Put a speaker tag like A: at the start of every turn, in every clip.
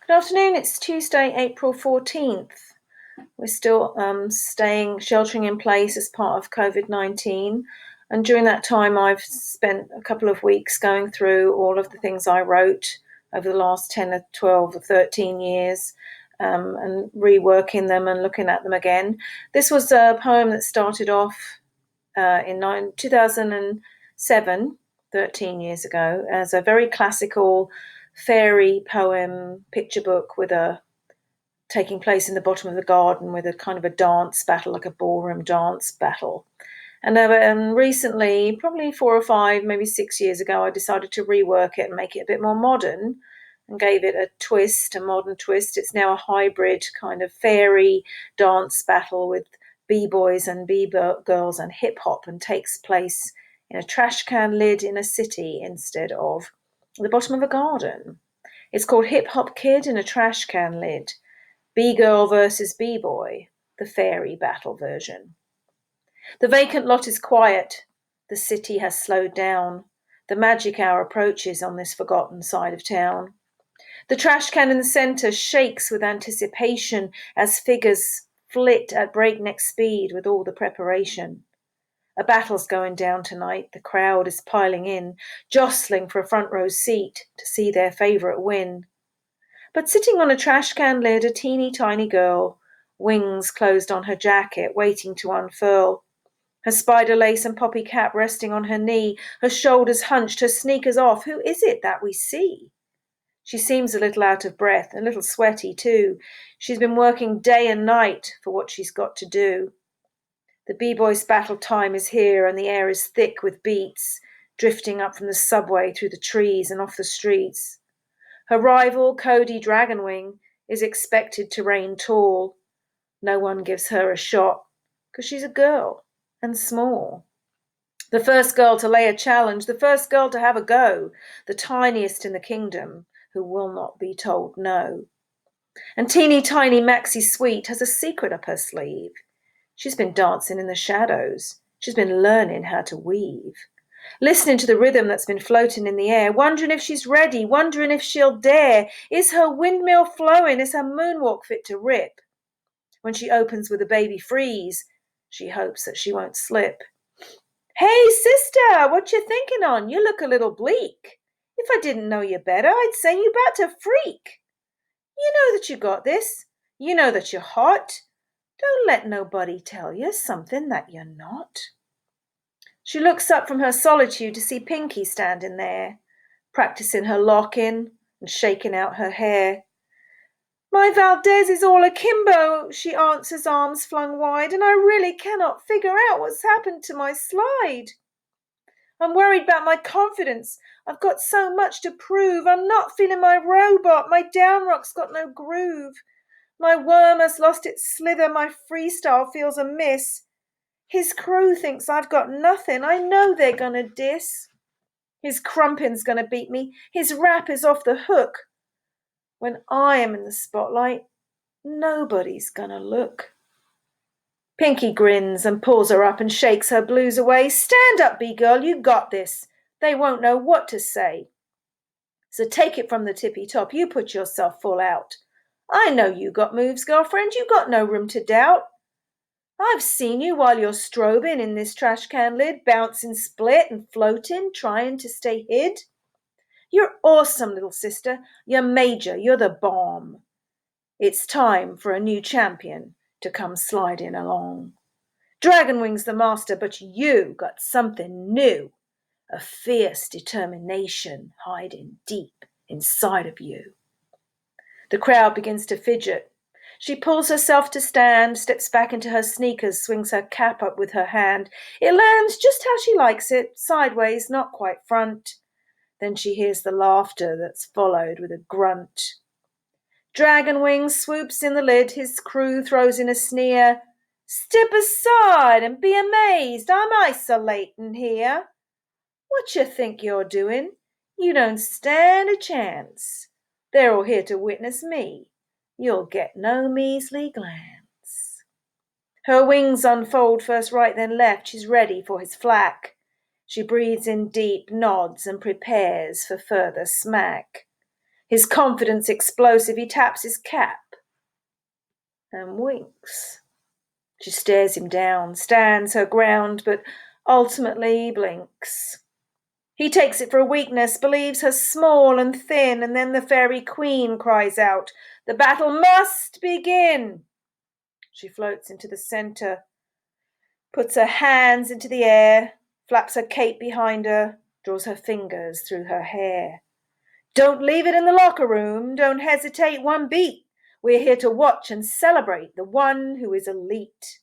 A: Good afternoon. It's Tuesday, April 14th. We're still sheltering in place as part of COVID-19. And during that time, I've spent a couple of weeks going through all of the things I wrote over the last 10 or 12 or 13 years and reworking them and looking at them again. This was a poem that started off in 2007, 13 years ago, as a very classical fairy poem picture book with a taking place in the bottom of the garden with a kind of a dance battle, like a ballroom dance battle. And recently, probably 4 or 5, maybe 6 years ago, I decided to rework it and make it a bit more modern and gave it a twist, a modern twist. It's now a hybrid kind of fairy dance battle with b-boys and b-girls and hip-hop, and takes place in a trash can lid in a city instead of the bottom of a garden. It's called Hip Hop Kid in a Trash Can Lid. B-girl versus b-boy, the fairy battle version. The vacant lot is quiet. The city has slowed down. The magic hour approaches on this forgotten side of town. The trash can in the centre shakes with anticipation as figures flit at breakneck speed with all the preparation. A battle's going down tonight. The crowd is piling in, jostling for a front row seat to see their favourite win. But sitting on a trash can lid, a teeny tiny girl, wings closed on her jacket, waiting to unfurl. Her spider lace and poppy cap resting on her knee, her shoulders hunched, her sneakers off. Who is it that we see? She seems a little out of breath, a little sweaty too. She's been working day and night for what she's got to do. The b-boys' battle time is here, and the air is thick with beats, drifting up from the subway through the trees and off the streets. Her rival, Cody Dragonwing, is expected to reign tall. No one gives her a shot, because she's a girl and small. The first girl to lay a challenge, the first girl to have a go, the tiniest in the kingdom, who will not be told no. And teeny tiny Maxie Sweet has a secret up her sleeve. She's been dancing in the shadows. She's been learning how to weave. Listening to the rhythm that's been floating in the air, wondering if she's ready, wondering if she'll dare. Is her windmill flowing? Is her moonwalk fit to rip? When she opens with a baby freeze, she hopes that she won't slip. Hey, sister, what you thinking on? You look a little bleak. If I didn't know you better, I'd say you about to freak. You know that you got this. You know that you're hot. Don't let nobody tell you something that you're not. She looks up from her solitude to see Pinky standing there, practicing her lock-in and shaking out her hair. My Valdez is all akimbo, she answers, arms flung wide, and I really cannot figure out what's happened to my slide. I'm worried about my confidence. I've got so much to prove. I'm not feeling my robot. My down rock's got no groove. My worm has lost its slither. My freestyle feels amiss. His crew thinks I've got nothing. I know they're gonna diss. His crumpin's gonna beat me. His rap is off the hook. When I am in the spotlight, nobody's gonna look. Pinky grins and pulls her up and shakes her blues away. Stand up, B-girl, you got this. They won't know what to say. So take it from the tippy top. You put yourself full out. I know you got moves, girlfriend. You got no room to doubt. I've seen you while you're strobing in this trash can lid, bouncing split and floating, trying to stay hid. You're awesome, little sister. You're major. You're the bomb. It's time for a new champion to come sliding along. Dragonwing's the master, but you got something new. A fierce determination hiding deep inside of you. The crowd begins to fidget. She pulls herself to stand, steps back into her sneakers, swings her cap up with her hand. It lands just how she likes it, sideways, not quite front. Then she hears the laughter that's followed with a grunt. Dragonwing swoops in the lid, his crew throws in a sneer. Step aside and be amazed, I'm isolating here. What you think you're doing? You don't stand a chance. They're all here to witness me. You'll get no measly glance. Her wings unfold first right then left. She's ready for his flack. She breathes in deep, nods, and prepares for further smack. His confidence explosive, he taps his cap and winks. She stares him down, stands her ground, but ultimately blinks. He takes it for a weakness, believes her small and thin, and then the fairy queen cries out, "The battle must begin!" She floats into the centre, puts her hands into the air, flaps her cape behind her, draws her fingers through her hair. "Don't leave it in the locker room. Don't hesitate one beat. We're here to watch and celebrate the one who is elite."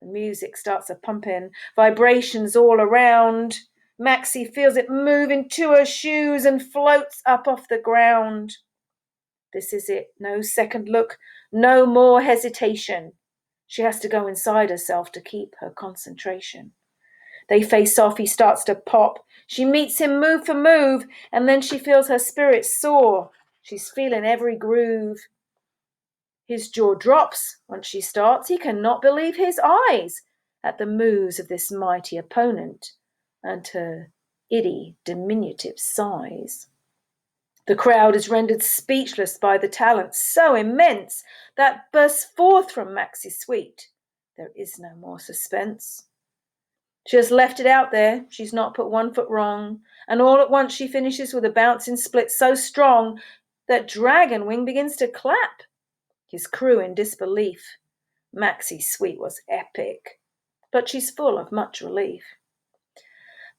A: The music starts a pumping, vibrations all around. Maxie feels it move into her shoes and floats up off the ground. This is it. No second look, no more hesitation. She has to go inside herself to keep her concentration. They face off, he starts to pop. She meets him move for move, and then she feels her spirit soar. She's feeling every groove. His jaw drops once she starts. He cannot believe his eyes at the moves of this mighty opponent and her itty diminutive size. The crowd is rendered speechless by the talent so immense that bursts forth from Maxie Sweet. There is no more suspense. She has left it out there, she's not put one foot wrong, and all at once she finishes with a bouncing split so strong that Dragon Wing begins to clap. His crew in disbelief. Maxie Sweet was epic, but she's full of much relief.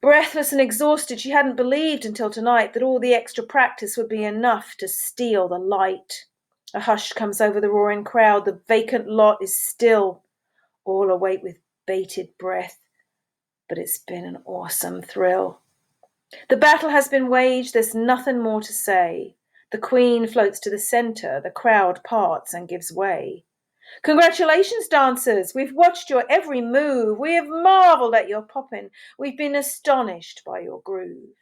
A: Breathless and exhausted, she hadn't believed until tonight that all the extra practice would be enough to steal the light. A hush comes over the roaring crowd, the vacant lot is still, all await with bated breath. But it's been an awesome thrill. The battle has been waged, there's nothing more to say. The queen floats to the centre, the crowd parts and gives way. "Congratulations, dancers, we've watched your every move, we have marvelled at your popping, we've been astonished by your groove.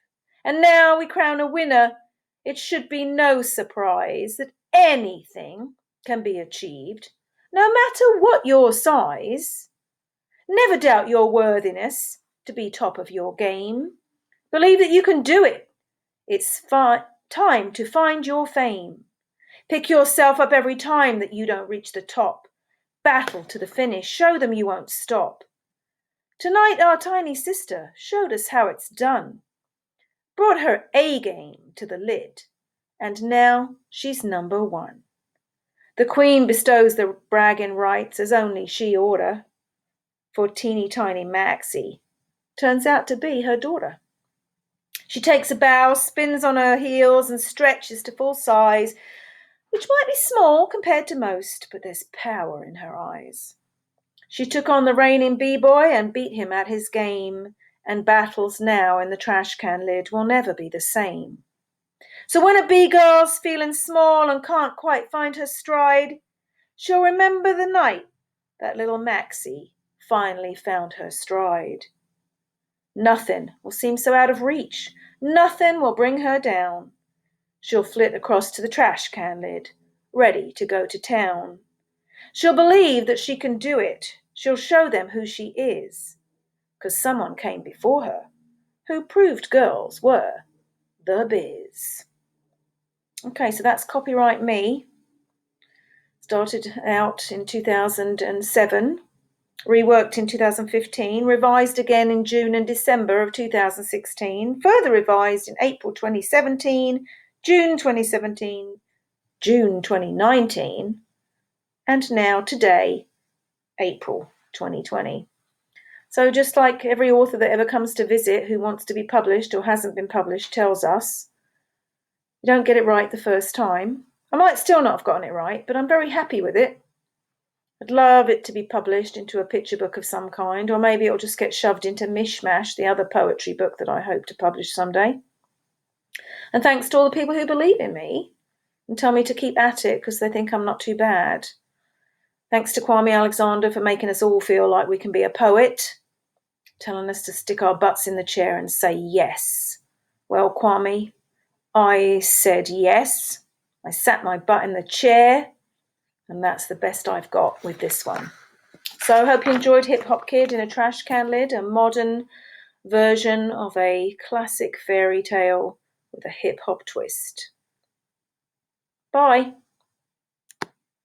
A: And now we crown a winner. It should be no surprise that anything can be achieved, no matter what your size. Never doubt your worthiness to be top of your game. Believe that you can do it. It's time to find your fame. Pick yourself up every time that you don't reach the top. Battle to the finish. Show them you won't stop. Tonight our tiny sister showed us how it's done. Brought her A game to the lid. And now she's number one. The queen bestows the bragging rights as only she order. For teeny tiny Maxie turns out to be her daughter. She takes a bow, spins on her heels and stretches to full size, which might be small compared to most, but there's power in her eyes. She took on the reigning b-boy and beat him at his game, and battles now in the trash can lid will never be the same. So when a b-girl's feeling small and can't quite find her stride, she'll remember the night that little Maxie finally found her stride. Nothing will seem so out of reach. Nothing will bring her down. She'll flit across to the trash can lid, ready to go to town. She'll believe that she can do it. She'll show them who she is. 'Cause someone came before her who proved girls were the biz. Okay, so that's Copyright Me. Started out in 2007. Reworked in 2015, revised again in June and December of 2016, further revised in April 2017, June 2017, June 2019, and now today, April 2020. So just like every author that ever comes to visit who wants to be published or hasn't been published tells us, you don't get it right the first time. I might still not have gotten it right, but I'm very happy with it. I'd love it to be published into a picture book of some kind, or maybe it'll just get shoved into Mishmash, the other poetry book that I hope to publish someday. And thanks to all the people who believe in me and tell me to keep at it because they think I'm not too bad. Thanks to Kwame Alexander for making us all feel like we can be a poet, telling us to stick our butts in the chair and say yes. Well, Kwame, I said yes. I sat my butt in the chair. And that's the best I've got with this one. So I hope you enjoyed Hip Hop Kid in a Trash Can Lid, a modern version of a classic fairy tale with a hip hop twist. Bye.